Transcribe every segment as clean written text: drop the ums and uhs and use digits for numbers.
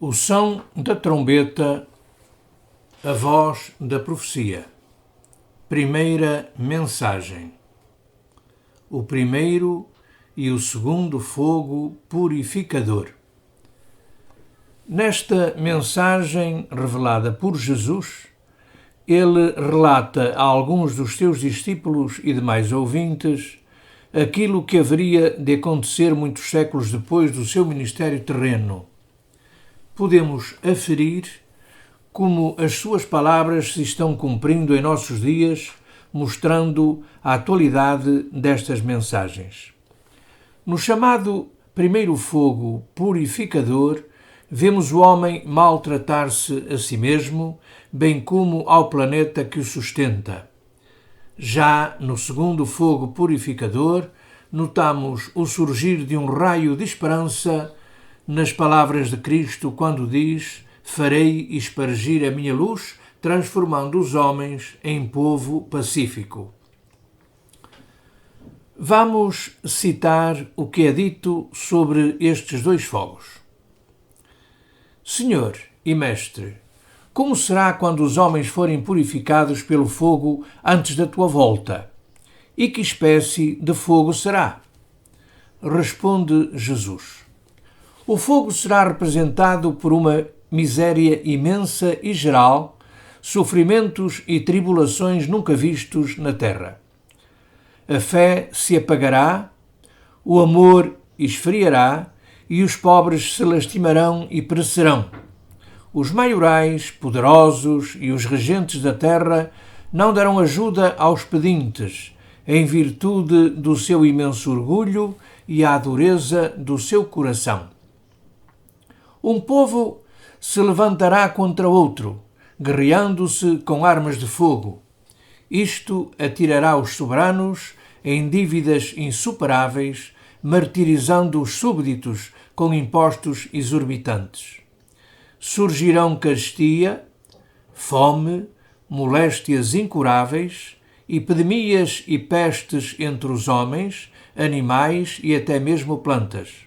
O som da trombeta, a voz da profecia. Primeira mensagem. O primeiro e o segundo fogo purificador. Nesta mensagem revelada por Jesus, ele relata a alguns dos seus discípulos e demais ouvintes aquilo que haveria de acontecer muitos séculos depois do seu ministério terreno. Podemos aferir como as suas palavras se estão cumprindo em nossos dias, mostrando a atualidade destas mensagens. No chamado primeiro fogo purificador, vemos o homem maltratar-se a si mesmo, bem como ao planeta que o sustenta. Já no segundo fogo purificador, notamos o surgir de um raio de esperança nas palavras de Cristo quando diz: farei espargir a minha luz, transformando os homens em povo pacífico. Vamos citar o que é dito sobre estes dois fogos. Senhor e Mestre, como será quando os homens forem purificados pelo fogo antes da tua volta? E que espécie de fogo será? Responde Jesus. O fogo será representado por uma miséria imensa e geral, sofrimentos e tribulações nunca vistos na terra. A fé se apagará, o amor esfriará e os pobres se lastimarão e perecerão. Os maiorais, poderosos e os regentes da terra não darão ajuda aos pedintes, em virtude do seu imenso orgulho e à dureza do seu coração. Um povo se levantará contra outro, guerreando-se com armas de fogo. Isto atirará os soberanos em dívidas insuperáveis, martirizando os súbditos com impostos exorbitantes. Surgirão carestia, fome, moléstias incuráveis, epidemias e pestes entre os homens, animais e até mesmo plantas.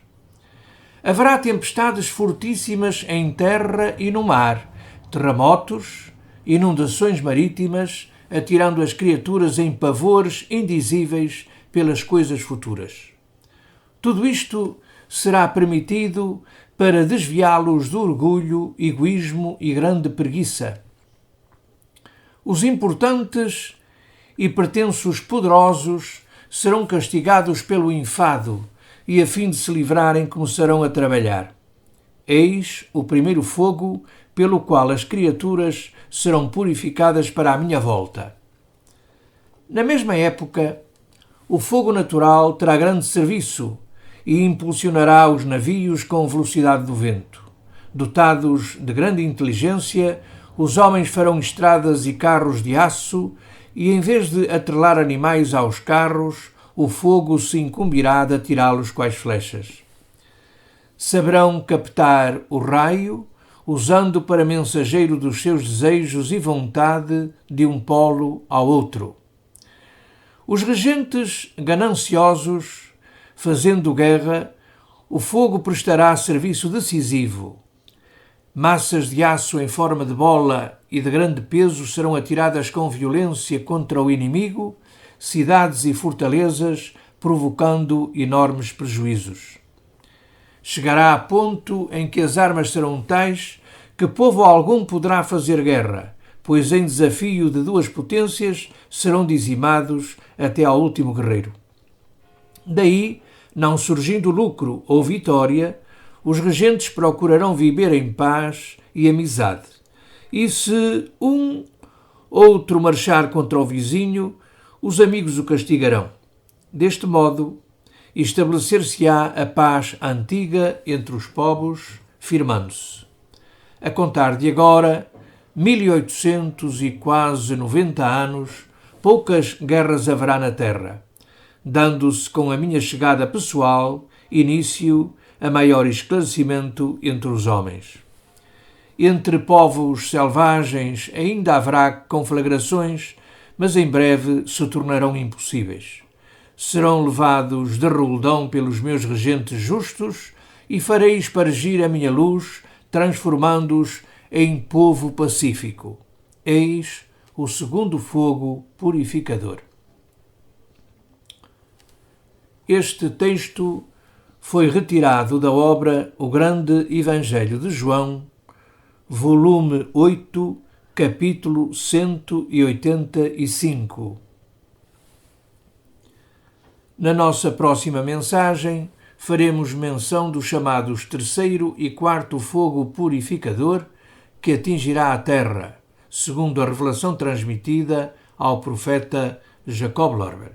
Haverá tempestades fortíssimas em terra e no mar, terremotos, inundações marítimas, atirando as criaturas em pavores indizíveis pelas coisas futuras. Tudo isto será permitido para desviá-los do orgulho, egoísmo e grande preguiça. Os importantes e pretensos poderosos serão castigados pelo enfado e, a fim de se livrarem, começarão a trabalhar. Eis o primeiro fogo pelo qual as criaturas serão purificadas para a minha volta. Na mesma época, o fogo natural terá grande serviço e impulsionará os navios com a velocidade do vento. Dotados de grande inteligência, os homens farão estradas e carros de aço e, em vez de atrelar animais aos carros, o fogo se incumbirá de atirá-los quais flechas. Saberão captar o raio, usando para mensageiro dos seus desejos e vontade de um polo ao outro. Os regentes gananciosos, fazendo guerra, o fogo prestará serviço decisivo. Massas de aço em forma de bola e de grande peso serão atiradas com violência contra o inimigo, cidades e fortalezas, provocando enormes prejuízos. Chegará a ponto em que as armas serão tais que povo algum poderá fazer guerra, pois em desafio de duas potências serão dizimados até ao último guerreiro. Daí, não surgindo lucro ou vitória, os regentes procurarão viver em paz e amizade. E se um outro marchar contra o vizinho, os amigos o castigarão. Deste modo, estabelecer-se-á a paz antiga entre os povos, firmando-se. A contar de agora, 1800 e quase 90 anos, poucas guerras haverá na terra, dando-se com a minha chegada pessoal início a maior esclarecimento entre os homens. Entre povos selvagens ainda haverá conflagrações, mas em breve se tornarão impossíveis. Serão levados de roldão pelos meus regentes justos e farei espargir a minha luz, transformando-os em povo pacífico. Eis o segundo fogo purificador. Este texto foi retirado da obra O Grande Evangelho de João, volume 8, capítulo 185. Na nossa próxima mensagem, faremos menção dos chamados terceiro e quarto fogo purificador que atingirá a terra, segundo a revelação transmitida ao profeta Jacob Lorber.